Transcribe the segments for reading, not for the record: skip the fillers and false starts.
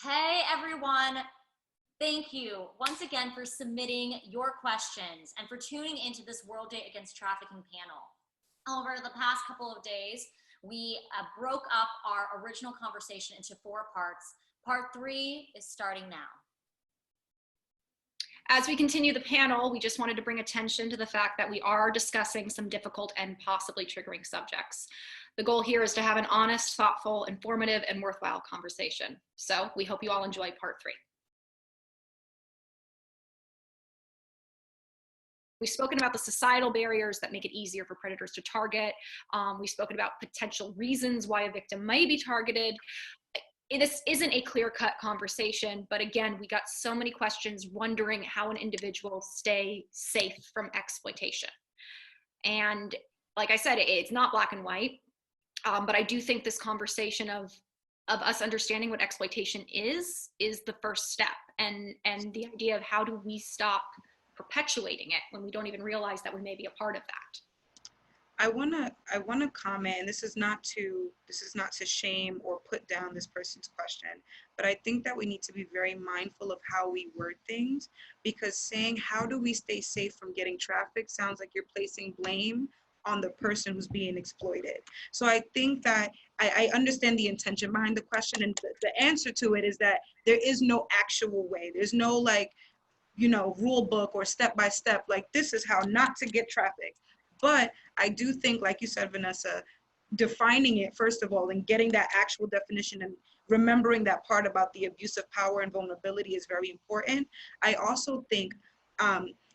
Hey everyone, thank you once again for submitting your questions and for tuning into this World Day Against Trafficking panel. Over the past couple of days, we broke up our original conversation into 4 parts. Part 3 is starting now. As we continue the panel, we just wanted to bring attention to the fact that we are discussing some difficult and possibly triggering subjects. The goal here is to have an honest, thoughtful, informative, and worthwhile conversation. So we hope you all enjoy part 3. We've spoken about the societal barriers that make it easier for predators to target. We've spoken about potential reasons why a victim may be targeted. This isn't a clear-cut conversation, but again, we got so many questions wondering how an individual stay safe from exploitation. And like I said, it's not black and white, but I do think this conversation of us understanding what exploitation is the first step, and the idea of how do we stop perpetuating it when we don't even realize that we may be a part of that. I wanna comment, and this is not to shame or put down this person's question, but I think that we need to be very mindful of how we word things, because saying how do we stay safe from getting trafficked sounds like you're placing blame on the person who's being exploited. So I think that I understand the intention behind the question, and the answer to it is that there is no actual way. There's no rule book or step by step, like this is how not to get trafficked. But I do think, like you said, Vanessa, defining it, first of all, and getting that actual definition and remembering that part about the abuse of power and vulnerability is very important. I also think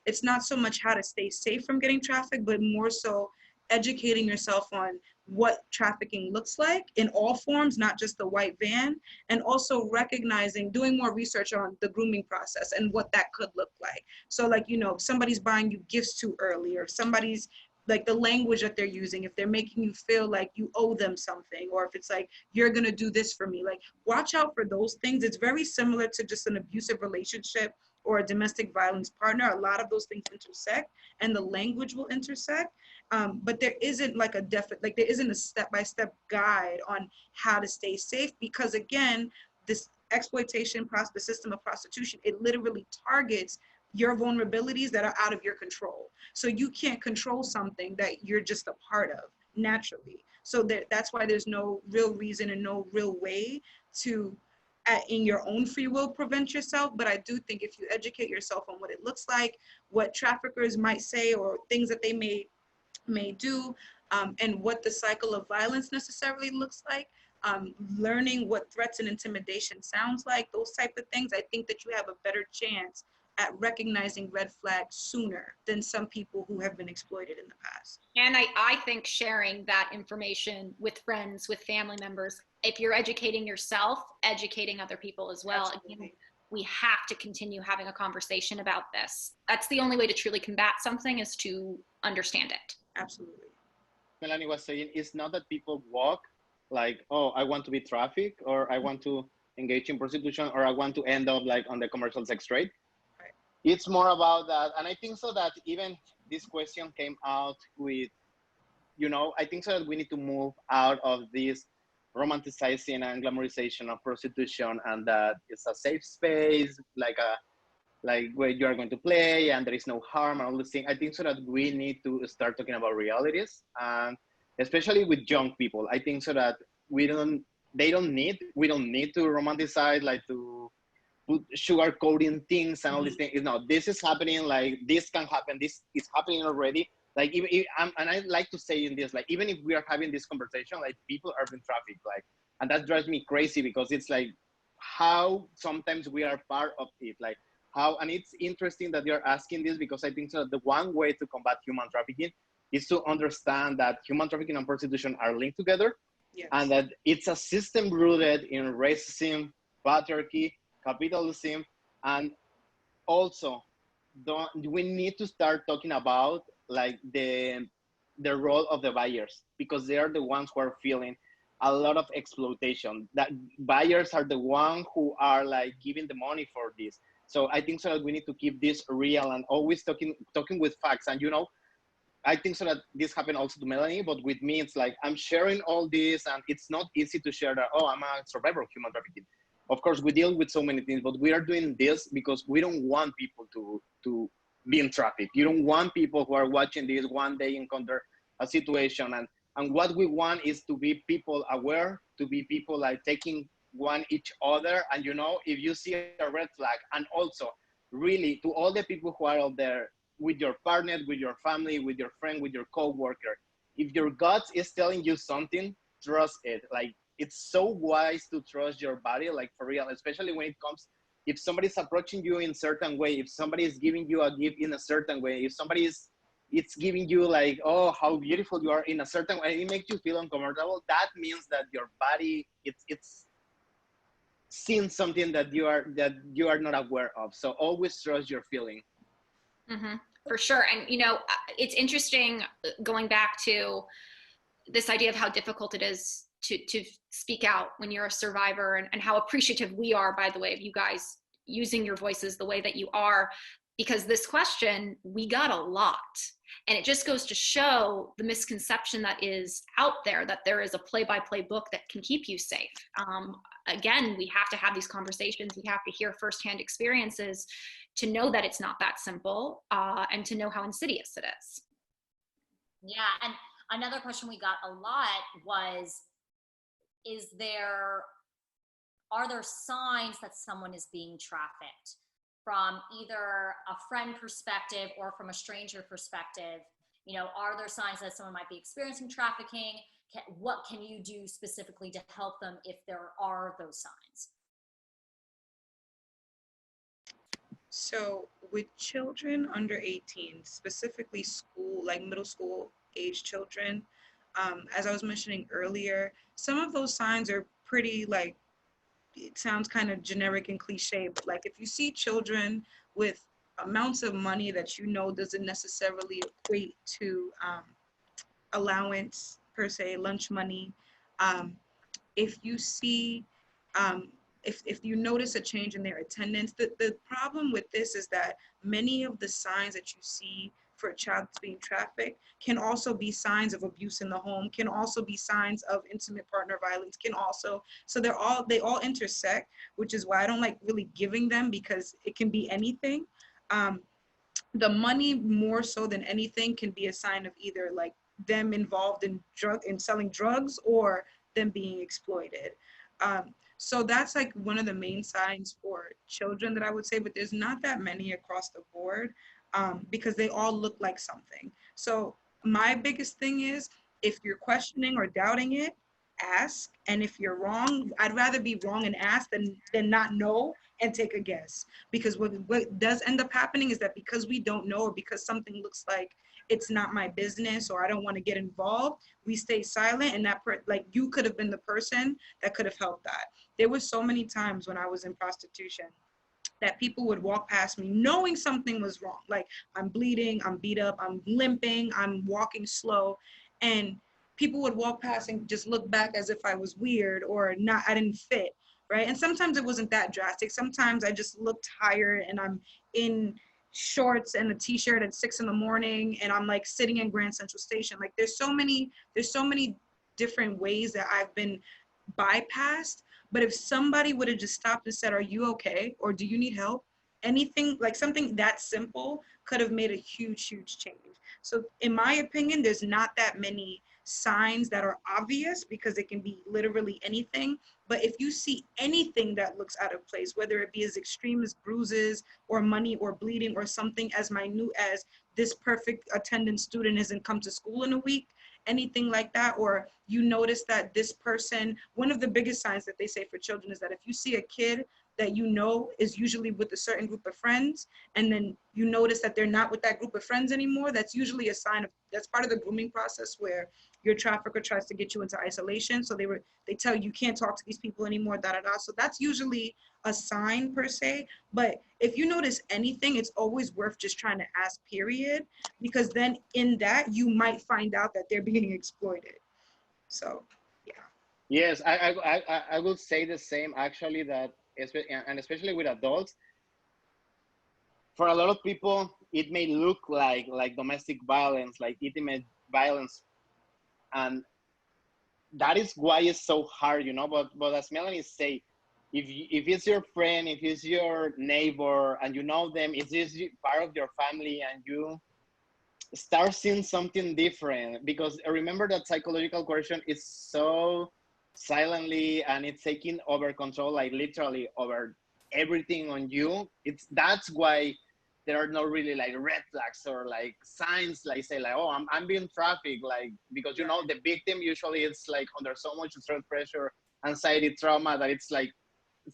it's not so much how to stay safe from getting trafficked, but more so educating yourself on what trafficking looks like in all forms, not just the white van, and also recognizing, doing more research on the grooming process and what that could look like. So like, if somebody's buying you gifts too early, or if somebody's like the language that they're using, if they're making you feel like you owe them something, or if it's like, you're gonna do this for me, like watch out for those things. It's very similar to just an abusive relationship or a domestic violence partner. A lot of those things intersect, and the language will intersect. But there isn't like there isn't a step-by-step guide on how to stay safe, because again, this exploitation process, the system of prostitution, it literally targets your vulnerabilities that are out of your control. So you can't control something that you're just a part of naturally. So that's why there's no real reason and no real way to, in your own free will, prevent yourself. But I do think if you educate yourself on what it looks like, what traffickers might say, or things that they may do, and what the cycle of violence necessarily looks like, learning what threats and intimidation sounds like, those type of things, I think that you have a better chance at recognizing red flags sooner than some people who have been exploited in the past. And I think sharing that information with friends, with family members, if you're educating yourself, educating other people as well. Again, we have to continue having a conversation about this. That's the only way to truly combat something, is to understand it. Absolutely. Melanie was saying, it's not that people walk like, oh, I want to be trafficked, or I want to engage in prostitution, or I want to end up like on the commercial sex trade. Right. It's more about that. And I think so that even this question came out with, I think so that we need to move out of this romanticizing and glamorization of prostitution, and that it's a safe space, like where you are going to play and there is no harm and all these things. I think so that we need to start talking about realities, and especially with young people. I think so that we don't need to romanticize, like to put sugarcoating things and all these things. No, this is happening, like this can happen, this is happening already. Like even and I like to say in this, like even if we are having this conversation, like people are being trafficked, like, and that drives me crazy, because it's like how sometimes we are part of it, like how, and it's interesting that you're asking this, because I think so that the one way to combat human trafficking is to understand that human trafficking and prostitution are linked together. Yes. And that it's a system rooted in racism, patriarchy, capitalism, and also we need to start talking about like the role of the buyers, because they are the ones who are feeling a lot of exploitation. That buyers are the ones who are like giving the money for this. So I think so that we need to keep this real and always talking with facts. And I think so that this happened also to Melanie, but with me, it's like I'm sharing all this, and it's not easy to share that, oh, I'm a survivor of human trafficking. of course, we deal with so many things, but we are doing this because we don't want people to be in traffic. You don't want people who are watching this one day encounter a situation. And what we want is to be people aware, to be people like taking one each other. And, you know, if you see a red flag, and also really to all the people who are out there with your partner, with your family, with your friend, with your coworker, if your gut is telling you something, trust it. Like, it's so wise to trust your body, like for real, especially when it comes, if somebody's approaching you in a certain way, if somebody is giving you a gift in a certain way, if somebody is, it's giving you like, oh, how beautiful you are in a certain way, it makes you feel uncomfortable. That means that your body, it's seeing something that you are not aware of. So always trust your feeling. Mm-hmm. For sure. And, you know, it's interesting going back to this idea of how difficult it is to speak out when you're a survivor, and how appreciative we are, by the way, of you guys using your voices the way that you are, because this question, we got a lot. And it just goes to show the misconception that is out there, that there is a play-by-play book that can keep you safe. Again, we have to have these conversations. We have to hear firsthand experiences to know that it's not that simple, and to know how insidious it is. Yeah, and another question we got a lot was, are there signs that someone is being trafficked from either a friend perspective or from a stranger perspective? You know, are there signs that someone might be experiencing trafficking? What can you do specifically to help them if there are those signs? So with children under 18, specifically school, like middle school age children, as I was mentioning earlier, some of those signs are pretty, like, it sounds kind of generic and cliche, but like if you see children with amounts of money that you know doesn't necessarily equate to allowance per se, lunch money, if you see, if you notice a change in their attendance, the problem with this is that many of the signs that you see for a child that's being trafficked can also be signs of abuse in the home, can also be signs of intimate partner violence, can also, so they all intersect, which is why I don't like really giving them, because it can be anything. The money more so than anything can be a sign of either like them involved in selling drugs, or them being exploited. So that's like one of the main signs for children that I would say, but there's not that many across the board, because they all look like something. So my biggest thing is, if you're questioning or doubting it, ask. And if you're wrong, I'd rather be wrong and ask than not know and take a guess. Because what does end up happening is that because we don't know, or because something looks like it's not my business, or I don't want to get involved, we stay silent, and like you could have been the person that could have helped that. There were so many times when I was in prostitution that people would walk past me knowing something was wrong. Like, I'm bleeding, I'm beat up, I'm limping, I'm walking slow. And people would walk past and just look back as if I was weird or not, I didn't fit, right? And sometimes it wasn't that drastic. Sometimes I just looked tired and I'm in shorts and a t-shirt at 6 a.m. and I'm like sitting in Grand Central Station. Like, there's so many different ways that I've been bypassed. But if somebody would have just stopped and said, are you okay? Or do you need help? Anything, like something that simple could have made a huge, huge change. So in my opinion, there's not that many signs that are obvious, because it can be literally anything. But if you see anything that looks out of place, whether it be as extreme as bruises or money or bleeding, or something as minute as this perfect attendance student hasn't come to school in a week, anything like that, or you notice that this person, one of the biggest signs that they say for children is that if you see a kid that you know is usually with a certain group of friends, and then you notice that they're not with that group of friends anymore, that's usually a sign of, that's part of the grooming process where your trafficker tries to get you into isolation. So they tell you can't talk to these people anymore, da da da. So that's usually a sign per se. But if you notice anything, it's always worth just trying to ask, period, because then in that you might find out that they're being exploited. So yeah. Yes, I will say the same actually, that and especially with adults, for a lot of people it may look like domestic violence, like intimate violence, and that is why it's so hard, you know. But as Melanie say, if it's your friend, if it's your neighbor, and you know them, is this part of your family, and you start seeing something different, because remember that psychological coercion is so silently, and it's taking over control, like literally over everything on you. That's why there are no really like red flags or like signs like say like, oh, I'm being trafficked, like, because you know the victim usually is like under so much stress, pressure, anxiety, trauma, that it's like,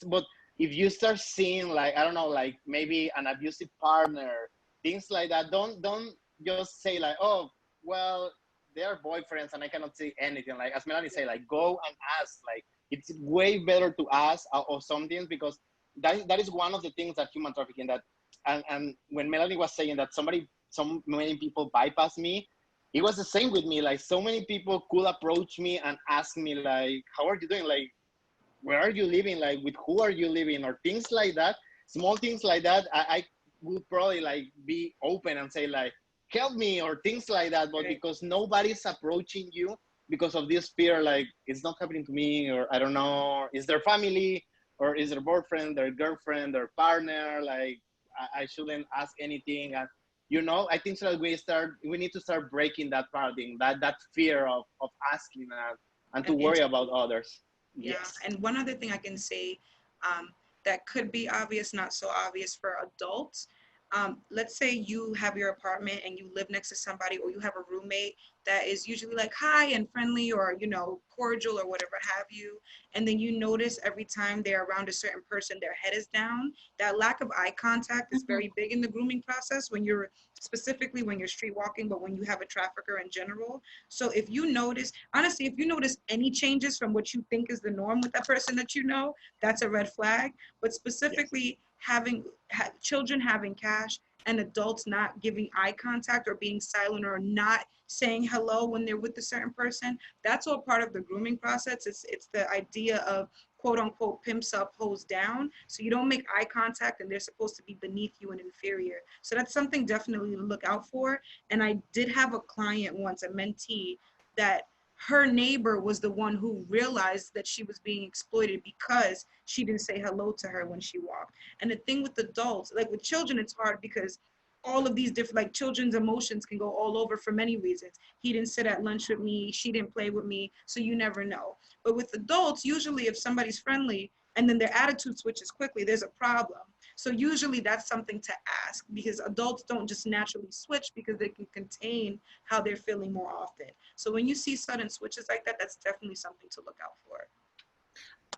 but if you start seeing like, I don't know, like maybe an abusive partner, things like that, don't just say like, oh, well, they are boyfriends and I cannot see anything. Like as Melanie say, like go and ask. Like it's way better to ask or something, because that is one of the things that human trafficking, that and when Melanie was saying that so many people bypass me, it was the same with me. Like so many people could approach me and ask me like, how are you doing? Like, where are you living? Like, with who are you living? Or things like that, small things like that. I would probably like be open and say like, help me, or things like that. But because nobody's approaching you because of this fear, like it's not happening to me, or I don't know, is their family, or is their boyfriend, their girlfriend, their partner, like I shouldn't ask anything. And you know, I think so that we need to start breaking that paradigm, that fear of asking and to worry about others. Yeah. Yes. And one other thing I can say, that could be obvious, not so obvious for adults. Let's say you have your apartment and you live next to somebody, or you have a roommate that is usually like hi and friendly, or cordial, or whatever have you, and then you notice every time they're around a certain person their head is down. That lack of eye contact is very big in the grooming process, when you're specifically when you're street walking, but when you have a trafficker in general. So if you notice, honestly, if you notice any changes from what you think is the norm with that person that you know, that's a red flag. But specifically having children having cash, and adults not giving eye contact, or being silent, or not saying hello when they're with a certain person, that's all part of the grooming process. It's the idea of quote unquote pimps up, hoes down. So you don't make eye contact, and they're supposed to be beneath you and inferior. So that's something definitely to look out for. And I did have a client once, a mentee, that her neighbor was the one who realized that she was being exploited because she didn't say hello to her when she walked. And the thing with adults, like with children, it's hard because all of these different, like children's emotions can go all over for many reasons. He didn't sit at lunch with me, she didn't play with me, so you never know. But with adults, usually if somebody's friendly and then their attitude switches quickly, there's a problem. So usually that's something to ask, because adults don't just naturally switch because they can contain how they're feeling more often. So when you see sudden switches like that, that's definitely something to look out for.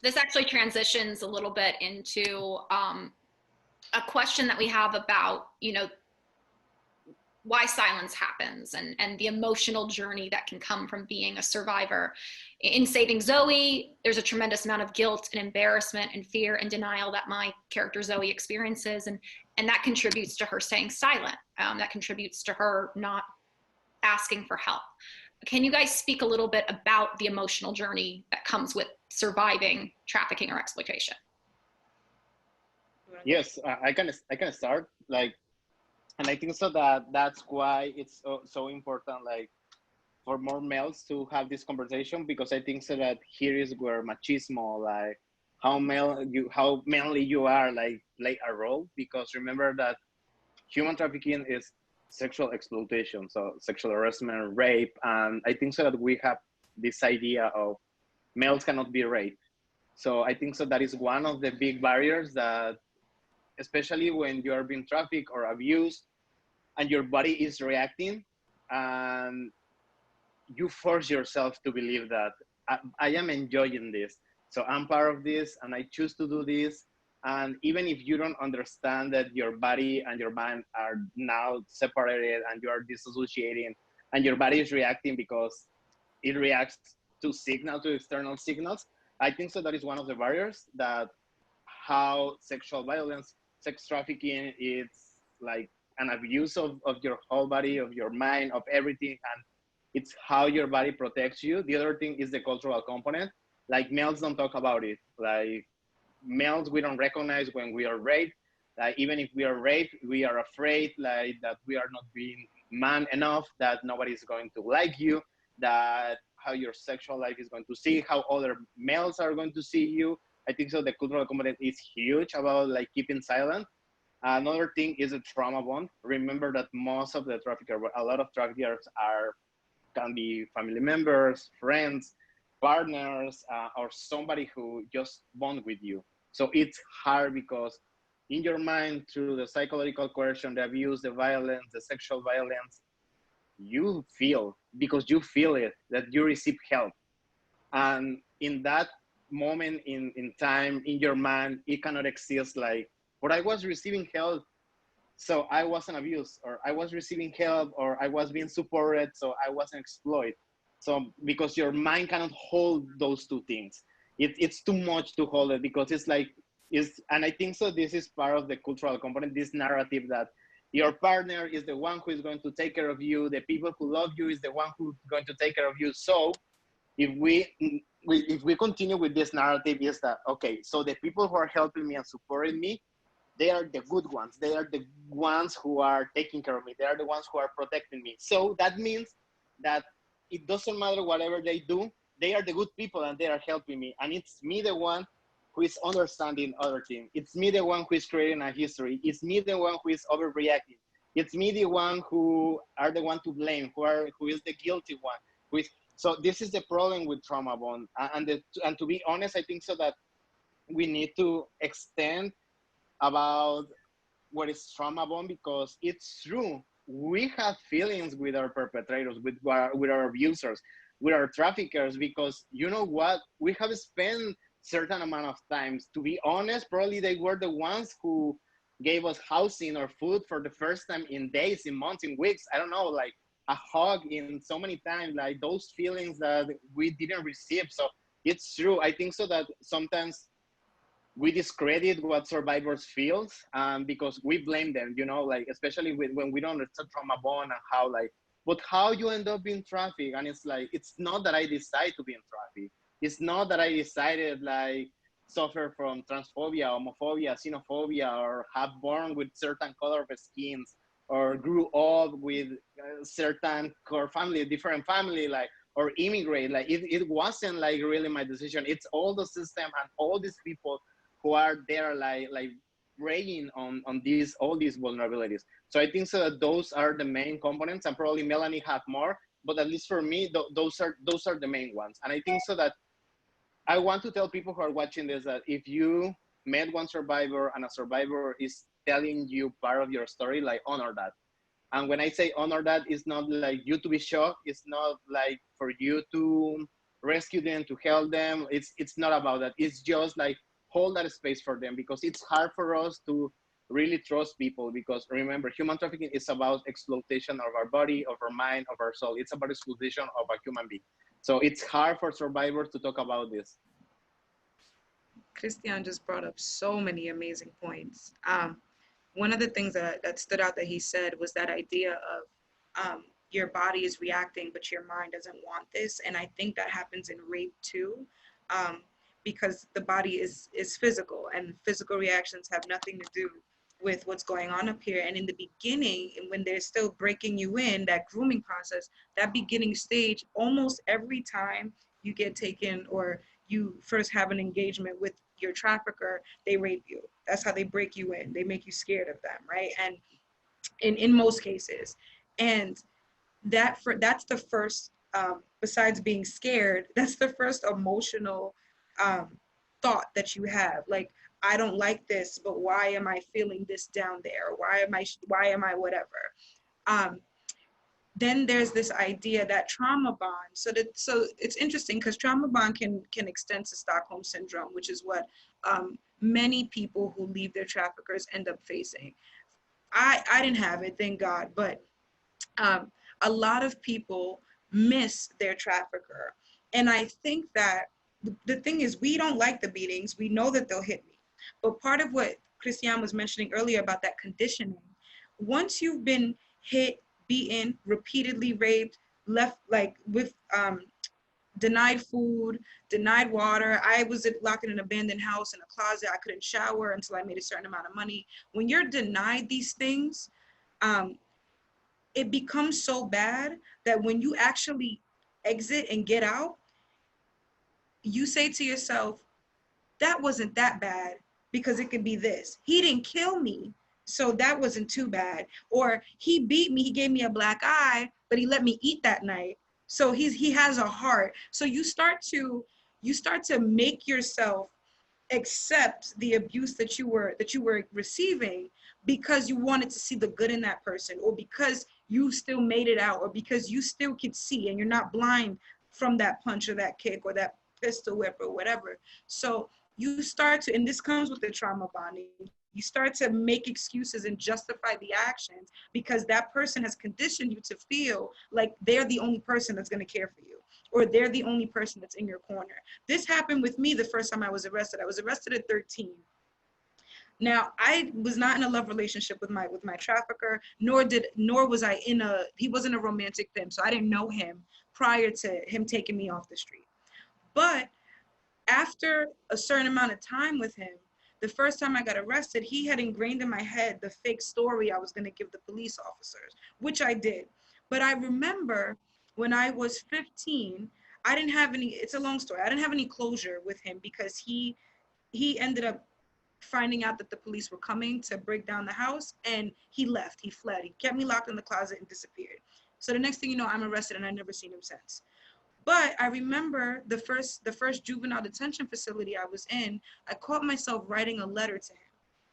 This actually transitions a little bit into a question that we have about, why silence happens, and the emotional journey that can come from being a survivor. In Saving Zoe, there's a tremendous amount of guilt and embarrassment and fear and denial that my character Zoe experiences, and that contributes to her staying silent. That contributes to her not asking for help. Can you guys speak a little bit about the emotional journey that comes with surviving trafficking or exploitation? Yes, I can start, like, and I think so that's why it's so important, like, for more males to have this conversation, because I think so that here is where machismo, like how manly you are, like play a role. Because remember that human trafficking is sexual exploitation, so sexual harassment, rape, and I think so that we have this idea of males cannot be raped. So I think so that is one of the big barriers, that especially when you are being trafficked or abused and your body is reacting, and you force yourself to believe that I am enjoying this, so I'm part of this and I choose to do this. And even if you don't understand that your body and your mind are now separated and you are disassociating, and your body is reacting because it reacts to external signals, I think so that is one of the barriers, that how sexual violence, sex trafficking, it's like an abuse of your whole body, of your mind, of everything, and it's how your body protects you. The other thing is the cultural component. Like males don't talk about it. Like males, we don't recognize when we are raped. Like even if we are raped, we are afraid, like that we are not being man enough, that nobody's going to like you, that how your sexual life is going to see, how other males are going to see you. I think so the cultural component is huge about like keeping silent. Another thing is a trauma bond. Remember that most of the traffickers, a lot of traffickers can be family members, friends, partners, or somebody who just bond with you. So it's hard because in your mind, through the psychological coercion, the abuse, the violence, the sexual violence, you feel, because you feel it, that you receive help. And in that moment in time, in your mind, it cannot exist like, but I was receiving help, so I wasn't abused, or I was receiving help, or I was being supported, so I wasn't exploited. So because your mind cannot hold those two things, it's too much to hold it, because it's like, and I think so this is part of the cultural component, this narrative that your partner is the one who is going to take care of you, the people who love you is the one who's going to take care of you. So if we continue with this narrative, is that okay, so the people who are helping me and supporting me, they are the good ones, they are the ones who are taking care of me, they are the ones who are protecting me. So that means that it doesn't matter whatever they do, they are the good people and they are helping me, and it's me the one who is understanding other things, it's me the one who is creating a history, it's me the one who is overreacting, it's me the one who are the one to blame, who is the guilty one, who is. So this is the problem with trauma bond, and to be honest, I think so that we need to extend about what is trauma bond, because it's true. We have feelings with our perpetrators, with our abusers, with our traffickers, because you know what? We have spent certain amount of times. To be honest, probably they were the ones who gave us housing or food for the first time in days, in months, in weeks. I don't know, like a hug in so many times, like those feelings that we didn't receive. So it's true. I think so that sometimes we discredit what survivors feels, because we blame them, you know, like especially when we don't understand trauma bond and how like, but how you end up in traffic. And it's like, it's not that I decide to be in traffic. It's not that I decided like suffer from transphobia, homophobia, xenophobia, or have born with certain color of skins, or grew up with certain core family, different family, like, or immigrate. Like it wasn't like really my decision. It's all the system and all these people who are there like preying on these, all these vulnerabilities. So I think so that those are the main components, and probably Melanie had more, but at least for me, those are the main ones. And I think so that I want to tell people who are watching this that if you met one survivor and a survivor is telling you part of your story, like honor that. And when I say honor that, it's not like you to be shocked. It's not like for you to rescue them, to help them. It's not about that. It's just like hold that space for them, because it's hard for us to really trust people, because remember, human trafficking is about exploitation of our body, of our mind, of our soul. It's about exploitation of a human being. So it's hard for survivors to talk about this. Cristian just brought up so many amazing points. One of the things that stood out that he said was that idea of your body is reacting, but your mind doesn't want this. And I think that happens in rape too, because the body is physical, and physical reactions have nothing to do with what's going on up here. And in the beginning, when they're still breaking you in, that grooming process, that beginning stage, almost every time you get taken or you first have an engagement with your trafficker, they rape you. That's how they break you in. They make you scared of them, right? And in most cases, and that's the first, besides being scared, that's the first emotional thought that you have. Like, I don't like this, but why am I feeling this down there? Why am I whatever? Then there's this idea that trauma bond. So it's interesting because trauma bond can extend to Stockholm syndrome, which is what many people who leave their traffickers end up facing. I didn't have it, thank God, but a lot of people miss their trafficker. And I think that the thing is, we don't like the beatings. We know that they'll hit me. But part of what Cristian was mentioning earlier about that conditioning, once you've been hit, beaten, repeatedly raped, left like with denied food, denied water. I was locked in an abandoned house in a closet. I couldn't shower until I made a certain amount of money. When you're denied these things, it becomes so bad that when you actually exit and get out, you say to yourself, that wasn't that bad because it could be this. He didn't kill me, so that wasn't too bad. Or he beat me, he gave me a black eye, but he let me eat that night. So he has a heart. So you start to make yourself accept the abuse that you were receiving because you wanted to see the good in that person, or because you still made it out, or because you still could see and you're not blind from that punch or that kick or that pistol whip or whatever. So you start to, and this comes with the trauma bonding, you start to make excuses and justify the actions because that person has conditioned you to feel like they're the only person that's going to care for you, or they're the only person that's in your corner. This happened with me the first time I was arrested. I was arrested at 13. Now, I was not in a love relationship with my trafficker, nor was I he wasn't a romantic pimp, so I didn't know him prior to him taking me off the street. But after a certain amount of time with him, the first time I got arrested, he had ingrained in my head the fake story I was going to give the police officers, which I did. But I remember when I was 15, I didn't have any, it's a long story, I didn't have any closure with him because he ended up finding out that the police were coming to break down the house, and he left, he fled. He kept me locked in the closet and disappeared. So the next thing you know, I'm arrested and I've never seen him since. But I remember the first juvenile detention facility I was in, I caught myself writing a letter to him.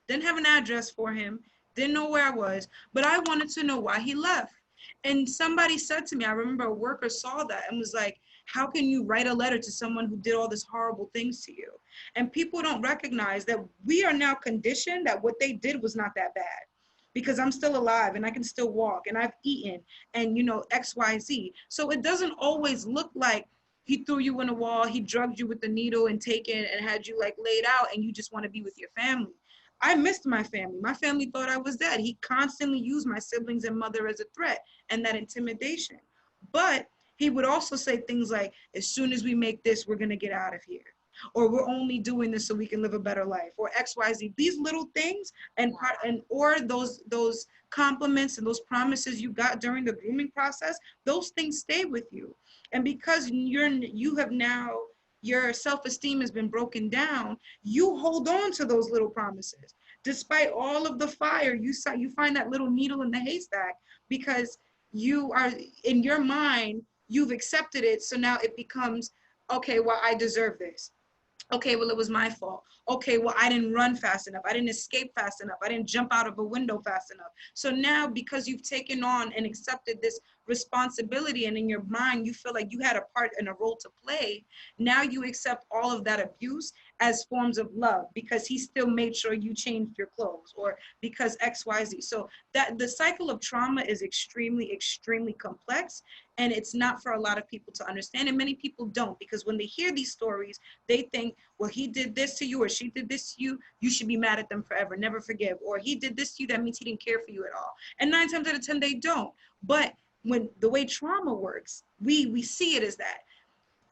Didn't have an address for him, didn't know where I was, but I wanted to know why he left. And somebody said to me, I remember a worker saw that and was like, how can you write a letter to someone who did all this horrible things to you? And people don't recognize that we are now conditioned that what they did was not that bad, because I'm still alive and I can still walk and I've eaten and, you know, XYZ. So it doesn't always look like he threw you in a wall, he drugged you with the needle and taken and had you like laid out and you just want to be with your family. I missed my family. My family thought I was dead. He constantly used my siblings and mother as a threat and that intimidation. But he would also say things like, as soon as we make this, we're going to get out of here. Or we're only doing this so we can live a better life, or XYZ. These little things or those compliments and those promises you got during the grooming process, those things stay with you. And because you have now, your self-esteem has been broken down, you hold on to those little promises. Despite all of the fire, you find that little needle in the haystack because you are, in your mind, you've accepted it. So now it becomes, okay, well, I deserve this. Okay, well, it was my fault. Okay, well, I didn't run fast enough. I didn't escape fast enough. I didn't jump out of a window fast enough. So now, because you've taken on and accepted this responsibility, and in your mind, you feel like you had a part and a role to play, now you accept all of that abuse as forms of love because he still made sure you changed your clothes, or because XYZ. So that the cycle of trauma is extremely, extremely complex, and it's not for a lot of people to understand, and many people don't, because when they hear these stories, they think, well, he did this to you or she did this to you, you should be mad at them forever, never forgive. Or he did this to you, that means he didn't care for you at all. And 9 times out of 10, they don't. But when the way trauma works, we see it as that.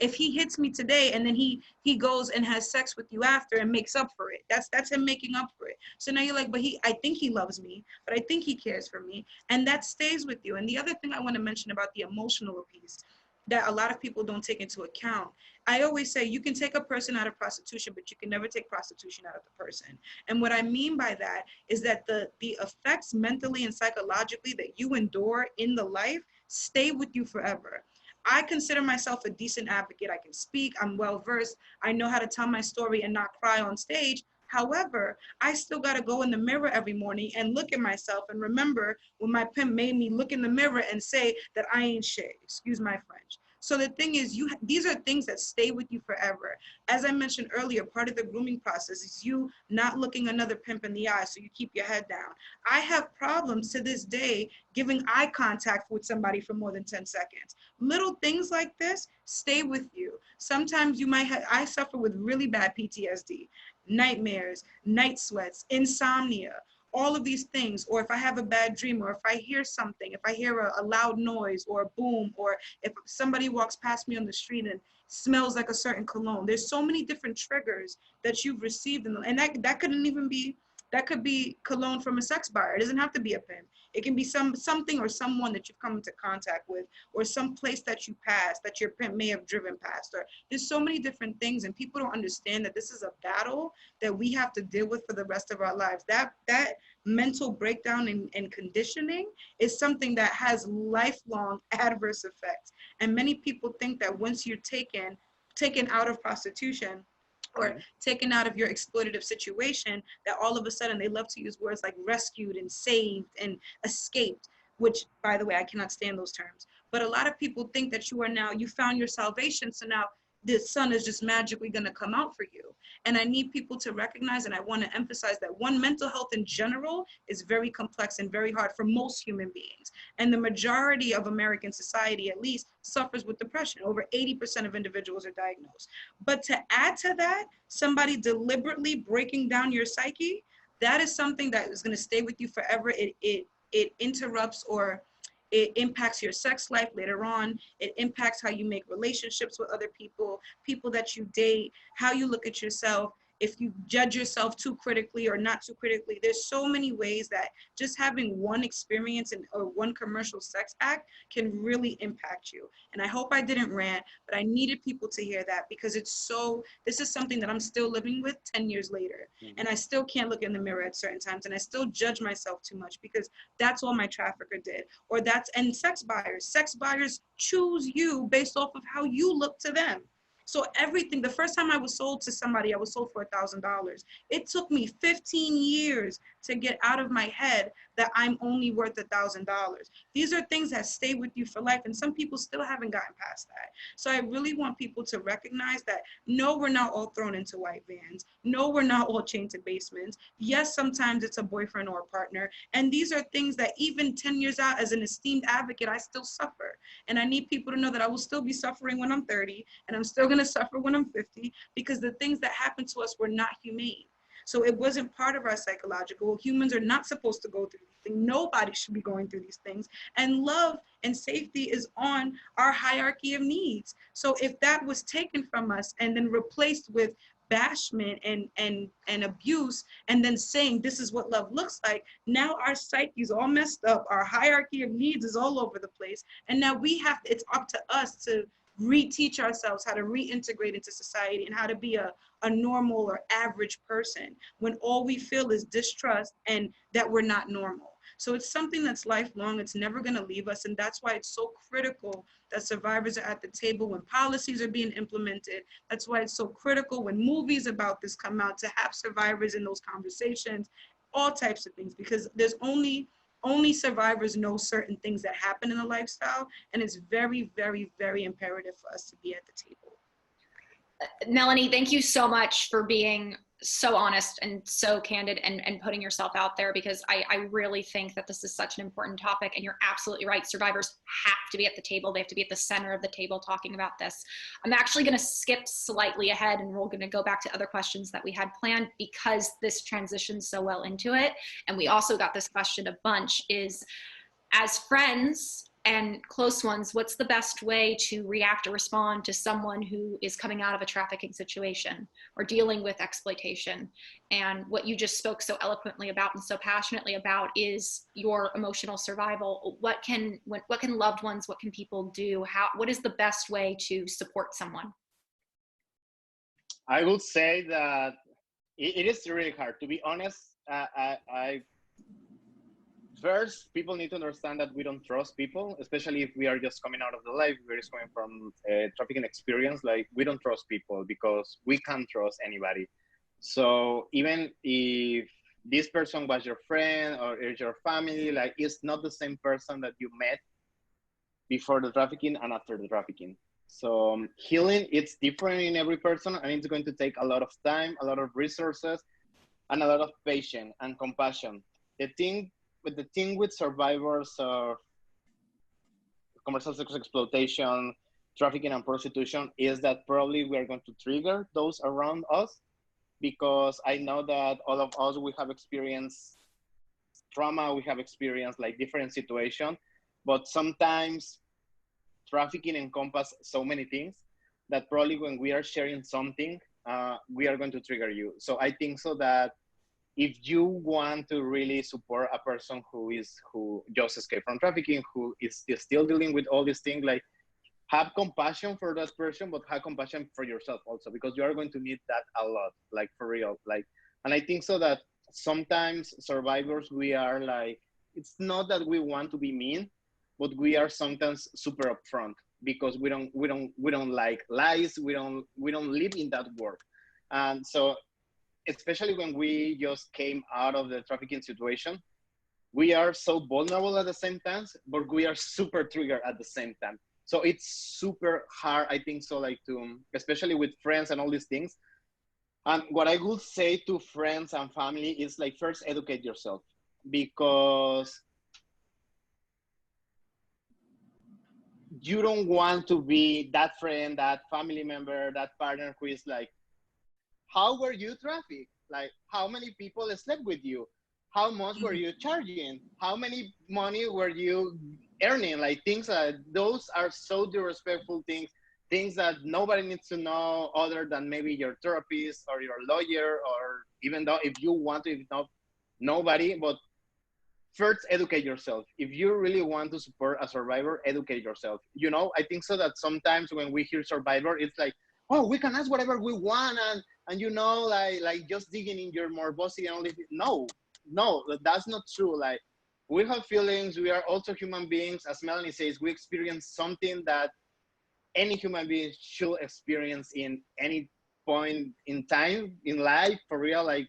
If he hits me today and then he goes and has sex with you after and makes up for it, that's him making up for it. So now you're like, but I think he loves me, but I think he cares for me, and that stays with you. And the other thing I want to mention about the emotional piece that a lot of people don't take into account, I always say you can take a person out of prostitution, but you can never take prostitution out of the person. And what I mean by that is that the effects mentally and psychologically that you endure in the life stay with you forever. I consider myself a decent advocate. I can speak, I'm well-versed, I know how to tell my story and not cry on stage. However, I still gotta go in the mirror every morning and look at myself and remember when my pimp made me look in the mirror and say that I ain't shit, excuse my French. So the thing is, these are things that stay with you forever. As I mentioned earlier, part of the grooming process is you not looking another pimp in the eye, so you keep your head down. I have problems to this day giving eye contact with somebody for more than 10 seconds. Little things like this stay with you. Sometimes you might have, I suffer with really bad PTSD, nightmares, night sweats, insomnia, all of these things. Or if I have a bad dream, or if I hear something, if I hear a loud noise or a boom, or if somebody walks past me on the street and smells like a certain cologne. There's so many different triggers that you've received, and that couldn't even be That could be cologne from a sex buyer. It doesn't have to be a pimp. It can be something or someone that you've come into contact with, or some place that you passed that your pimp may have driven past. Or there's so many different things, and people don't understand that this is a battle that we have to deal with for the rest of our lives. That mental breakdown and conditioning is something that has lifelong adverse effects. And many people think that once you're taken out of prostitution or taken out of your exploitative situation, that all of a sudden, they love to use words like rescued and saved and escaped, which, by the way, I cannot stand those terms. But a lot of people think that you found your salvation, so now the sun is just magically going to come out for you. And I need people to recognize, and I want to emphasize that mental health in general is very complex and very hard for most human beings. And the majority of American society, at least, suffers with depression. Over 80% of individuals are diagnosed. But to add to that, somebody deliberately breaking down your psyche, that is something that is going to stay with you forever. It interrupts or it impacts your sex life later on. It impacts how you make relationships with other people, people that you date, how you look at yourself, if you judge yourself too critically or not too critically. There's so many ways that just having one experience or one commercial sex act can really impact you. And I hope I didn't rant, but I needed people to hear that, because this is something that I'm still living with 10 years later. And I still can't look in the mirror at certain times, and I still judge myself too much, because that's all my trafficker did. And sex buyers choose you based off of how you look to them. So everything, the first time I was sold to somebody, I was sold for $1,000. It took me 15 years to get out of my head that I'm only worth $1,000. These are things that stay with you for life, and some people still haven't gotten past that. So I really want people to recognize that, no, we're not all thrown into white vans. No, we're not all chained to basements. Yes, sometimes it's a boyfriend or a partner. And these are things that even 10 years out, as an esteemed advocate, I still suffer. And I need people to know that I will still be suffering when I'm 30, and I'm still going to suffer when I'm 50, because the things that happened to us were not humane. So it wasn't part of our psychological. Humans are not supposed to go through these things. Nobody should be going through these things. And love and safety is on our hierarchy of needs. So if that was taken from us and then replaced with bashment and abuse, and then saying this is what love looks like, now our psyche is all messed up. Our hierarchy of needs is all over the place. And now it's up to us to reteach ourselves how to reintegrate into society and how to be a normal or average person, when all we feel is distrust and that we're not normal. So it's something that's lifelong. It's never going to leave us. And that's why it's so critical that survivors are at the table when policies are being implemented. That's why it's so critical when movies about this come out, to have survivors in those conversations, all types of things, because there's only survivors know certain things that happen in a lifestyle, and it's very, very, very imperative for us to be at the table. Melanie, thank you so much for being so honest and so candid and putting yourself out there, because I really think that this is such an important topic, and you're absolutely right. Survivors have to be at the table. They have to be at the center of the table talking about this. I'm actually going to skip slightly ahead, and we're going to go back to other questions that we had planned, because this transitions so well into it. And we also got this question a bunch, is, as friends and close ones, what's the best way to react or respond to someone who is coming out of a trafficking situation or dealing with exploitation? And what you just spoke so eloquently about and so passionately about is your emotional survival. What can loved ones, what can people do? What is the best way to support someone? I will say that it is really hard. To be honest, first, people need to understand that we don't trust people, especially if we are just coming out of the life. We're just coming from a trafficking experience. Like, we don't trust people because we can't trust anybody. So even if this person was your friend or is your family, like, it's not the same person that you met before the trafficking and after the trafficking. So healing, it's different in every person, and it's going to take a lot of time, a lot of resources, and a lot of patience and compassion. The thing with survivors of commercial sex exploitation, trafficking, and prostitution is that probably we are going to trigger those around us, because I know that all of us, we have experienced trauma, we have experienced like different situations, but sometimes trafficking encompasses so many things that probably when we are sharing something, we are going to trigger you. So I think so that if you want to really support a person who just escaped from trafficking, who is still dealing with all these things, like have compassion for that person, but have compassion for yourself also, because you are going to need that a lot, like for real. Like, and I think so that sometimes survivors, we are like, it's not that we want to be mean, but we are sometimes super upfront because we don't like lies. We don't live in that world. And so, especially when we just came out of the trafficking situation, we are so vulnerable at the same time, but we are super triggered at the same time. So it's super hard, I think so, like to, especially with friends and all these things. And what I would say to friends and family is like, first educate yourself, because you don't want to be that friend, that family member, that partner who is like, how were you trafficked? Like, how many people slept with you? How much were you charging? How many money were you earning? Like things like those are so disrespectful things that nobody needs to know other than maybe your therapist or your lawyer, or even though if you want to, if not, nobody. But first, educate yourself. If you really want to support a survivor, educate yourself. I think so that sometimes when we hear survivor, it's like, oh, we can ask whatever we want, and like just digging in your morbosity and all this. No, that's not true. Like, we have feelings. We are also human beings. As Melanie says, we experience something that any human being should experience in any point in time in life. For real, like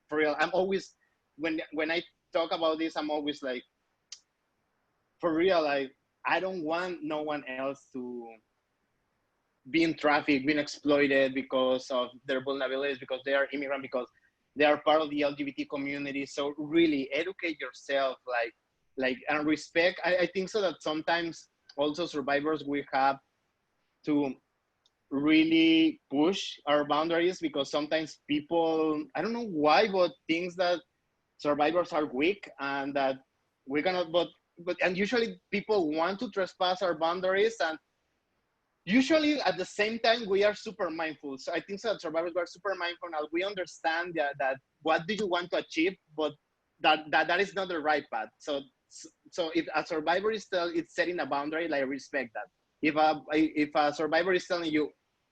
for real. I'm always, when I talk about this, I'm always like, for real, like I don't want no one else to being trafficked, being exploited because of their vulnerabilities, because they are immigrant, because they are part of the LGBT community. So really educate yourself, and respect. I think so that sometimes also survivors, we have to really push our boundaries, because sometimes people, I don't know why, but things that survivors are weak and that we cannot, and usually people want to trespass our boundaries, and usually at the same time we are super mindful. So I think so that survivors are super mindful now. We understand that what do you want to achieve, but that is not the right path. So if a survivor is setting a boundary, like respect that. If a survivor is telling you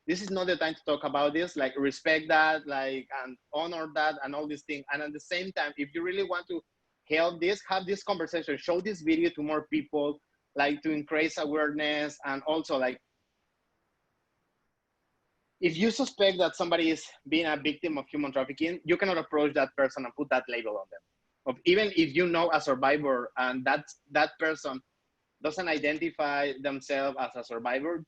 this is not the time to talk about this, like respect that, like, and honor that and all these things. And at the same time, if you really want to help this, have this conversation, show this video to more people, like to increase awareness. And also, like, if you suspect that somebody is being a victim of human trafficking, you cannot approach that person and put that label on them. Even if you know a survivor and that person doesn't identify themselves as a survivor,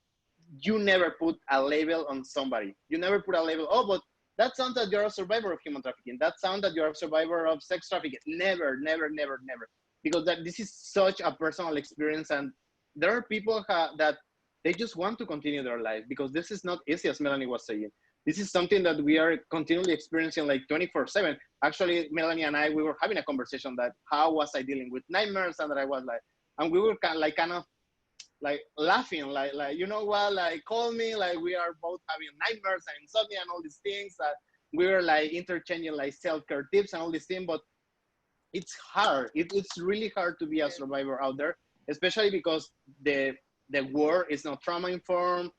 you never put a label on somebody. You never put a label, oh, but that sounds that you're a survivor of human trafficking. That sounds that you're a survivor of sex trafficking. Never, never, never, never. Because this is such a personal experience, and there are people that they just want to continue their life, because this is not easy, as Melanie was saying. This is something that we are continually experiencing, like 24/7. Actually, Melanie and I, we were having a conversation that how was I dealing with nightmares, and that I was like, and we were kind of like laughing, like you know what, like call me, like we are both having nightmares and insomnia and all these things, that we were like interchanging like self-care tips and all these things. But it's hard. It's really hard to be a survivor out there, especially because the world is not trauma informed.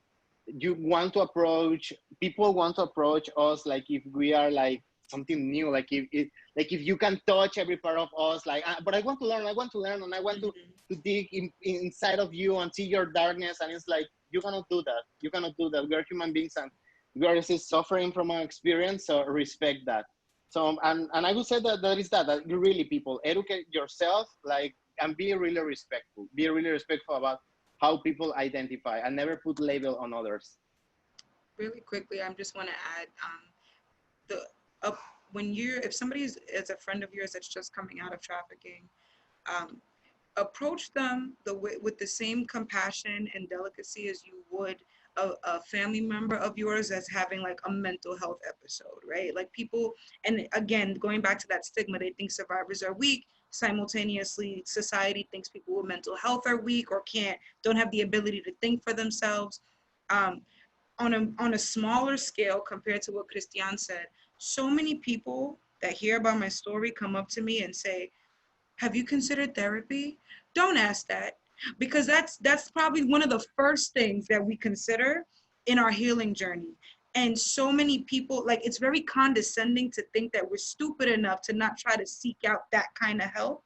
People want to approach us like if we are like something new, like if you can touch every part of us, like but I want to learn, and I want to dig inside of you and see your darkness. And it's like, you cannot do that. We're human beings, and we are still suffering from our experience, so respect that. So and I would say that you really, people, educate yourself, like, and be really respectful about how people identify, and never put label on others. Really quickly, I just want to add, if somebody is a friend of yours that's just coming out of trafficking, approach them with the same compassion and delicacy as you would a family member of yours that's having like a mental health episode, right? Like people, and again, going back to that stigma, they think survivors are weak. Simultaneously, society thinks people with mental health are weak or don't have the ability to think for themselves. On a smaller scale compared to what Cristian said, so many people that hear about my story come up to me and say, have you considered therapy? Don't ask that, because that's probably one of the first things that we consider in our healing journey. And so many people, like, it's very condescending to think that we're stupid enough to not try to seek out that kind of help.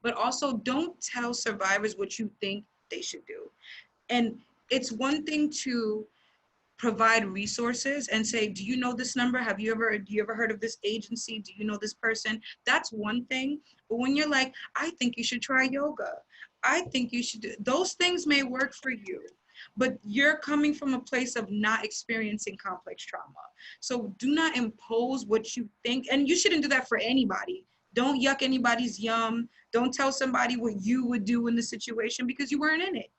But also, don't tell survivors what you think they should do. And it's one thing to provide resources and say, do you know this number? Do you ever heard of this agency? Do you know this person? That's one thing. But when you're like, I think you should try yoga, I think you should do, those things may work for you, but you're coming from a place of not experiencing complex trauma. So do not impose what you think, and you shouldn't do that for anybody. Don't yuck anybody's yum. Don't tell somebody what you would do in the situation because you weren't in it.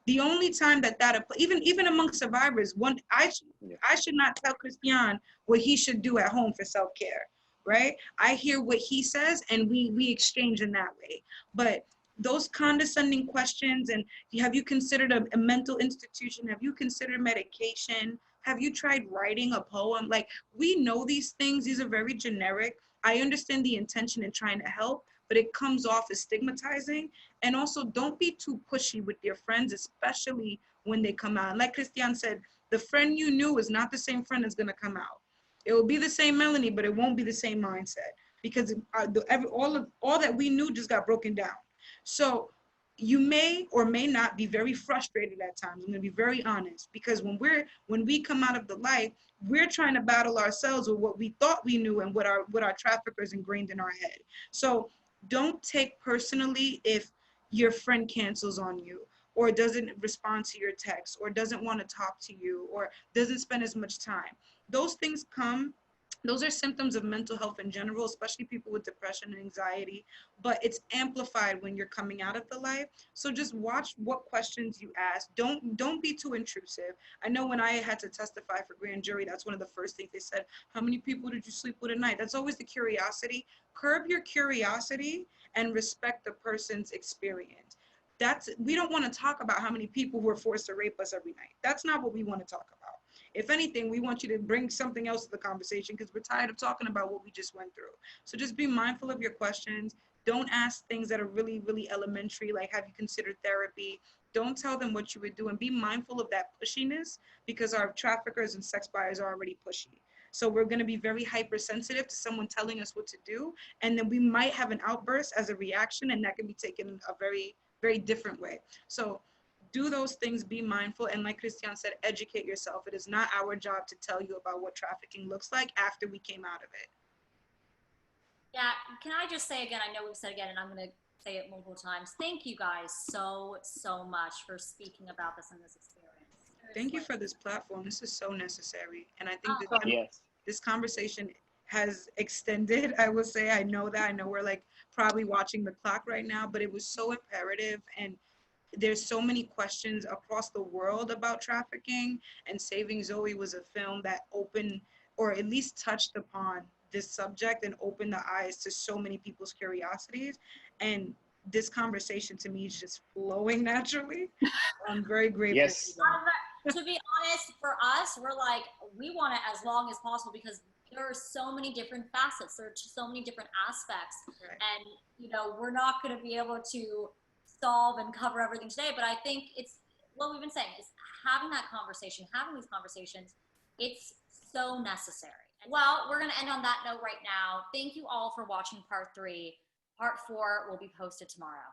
The only time that even among survivors, I should not tell Cristian what he should do at home for self-care, right? I hear what he says and we exchange in that way. But those condescending questions, and have you considered a mental institution? Have you considered medication? Have you tried writing a poem? Like, we know these things. These are very generic. I understand the intention in trying to help, but it comes off as stigmatizing. And also, don't be too pushy with your friends, especially when they come out. And like Cristian said, the friend you knew is not the same friend that's gonna come out. It will be the same Melanie, but it won't be the same mindset, because all that we knew just got broken down. So you may or may not be very frustrated at times. I'm gonna be very honest, because when we come out of the light, we're trying to battle ourselves with what we thought we knew and what our traffickers ingrained in our head. So don't take personally if your friend cancels on you, or doesn't respond to your text, or doesn't want to talk to you, or doesn't spend as much time. Those things those are symptoms of mental health in general, especially people with depression and anxiety, but it's amplified when you're coming out of the life. So just watch what questions you ask. Don't be too intrusive. I know when I had to testify for grand jury, that's one of the first things they said, how many people did you sleep with at night? That's always the curiosity. Curb your curiosity and respect the person's experience. We don't want to talk about how many people were forced to rape us every night. That's not what we want to talk about. If anything, we want you to bring something else to the conversation, because we're tired of talking about what we just went through. So just be mindful of your questions. Don't ask things that are really, really elementary, like, have you considered therapy? Don't tell them what you would do, and be mindful of that pushiness, because our traffickers and sex buyers are already pushy. So we're going to be very hypersensitive to someone telling us what to do, and then we might have an outburst as a reaction, and that can be taken a very, very different way. So do those things, be mindful, and like Cristian said, educate yourself. It is not our job to tell you about what trafficking looks like after we came out of it. Yeah, can I just say again, I know we've said again, and I'm going to say it multiple times, thank you guys so much for speaking about this and this experience. Thank you for this platform. This is so necessary. And I think Yes. this conversation has extended, I will say. I know we're like probably watching the clock right now, but it was so imperative, and there's so many questions across the world about trafficking, and Saving Zoe was a film that opened, or at least touched upon, this subject and opened the eyes to so many people's curiosities. And this conversation to me is just flowing naturally. I'm very grateful. Yes. To be honest, for us, we're like, we want it as long as possible, because there are so many different facets. There are so many different aspects. Right. And, we're not going to be able to solve and cover everything today, but I think it's what we've been saying is having that conversation, having these conversations, it's so necessary. Well, we're going to end on that note right now. Thank you all for watching part 3. Part 4 will be posted tomorrow.